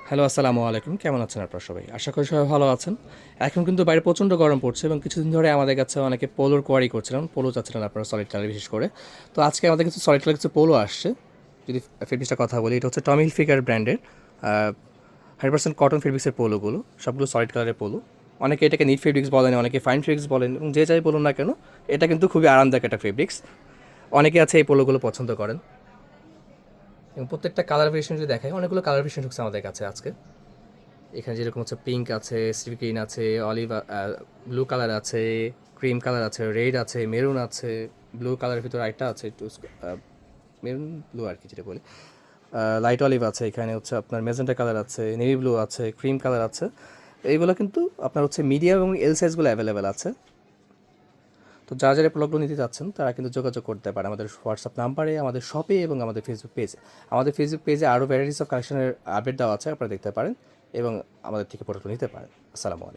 Hello, আসসালামু আলাইকুম। কেমন আছেন আপনারা সবাই? আশা করি সবাই ভালো আছেন। এখন কিন্তু বাইরে প্রচণ্ড গরম পড়ছে এবং কিছুদিন ধরে আমাদের কাছে অনেকে পোলোর কোয়ারি করছিলেন। পোলো চাচ্ছিলেন আপনারা সলিড কালার বিশেষ করে। তো আজকে আমাদের কিছু সলিড কালার কিছু পোলো আসছে। যদি ফেব্রিক্সটার কথা বলি, এটা হচ্ছে টমি হিলফিগার ব্র্যান্ডের 100% কটন ফেব্রিক্সের পোলোগুলো। সবগুলো সলিড কালারের পোলো। অনেকে এটাকে নিট ফেব্রিক্স বলেন, অনেকে ফাইন ফেব্রিক্স বলেন এবং যে যাই বলুন না কেন, এটা কিন্তু খুবই আরামদায়ক একটা ফেব্রিক্স। অনেকে আছে এই পোলোগুলো পছন্দ করেন এবং প্রত্যেকটা কালার ভেরিয়েশন যদি দেখায়, অনেকগুলো কালার ভেরিয়েশন ঢুকছে আমাদের কাছে আজকে। এখানে যেরকম হচ্ছে পিঙ্ক আছে, স্টিভ গ্রিন আছে, অলিভ ব্লু কালার আছে, ক্রিম কালার আছে, রেড আছে, মেরুন আছে, ব্লু কালারের ভিতরে আরেকটা আছে একটু মেরুন ব্লু আর কি যেটা বলি, লাইট অলিভ আছে, এখানে হচ্ছে আপনার মেজেন্টা কালার আছে, নেভি ব্লু আছে, ক্রিম কালার আছে। এইগুলো কিন্তু আপনার হচ্ছে মিডিয়াম এবং এল সাইজগুলো অ্যাভেলেবেল আছে। তো যারা যারা প্রোডাক্টগুলো নিতে চাচ্ছেন তারা কিন্তু যোগাযোগ করতে পারে আমাদের হোয়াটসঅ্যাপ নাম্বারে, আমাদের শপে এবং আমাদের ফেসবুক পেজে। আমাদের ফেসবুক পেজে আরও ভ্যারাইটিস অফ কালেকশনের আপডেট দেওয়া আছে, আপনারা দেখতে পারেন এবং আমাদের থেকে প্রোডাক্ট নিতে পারেন। আসসালামু আলাইকুম।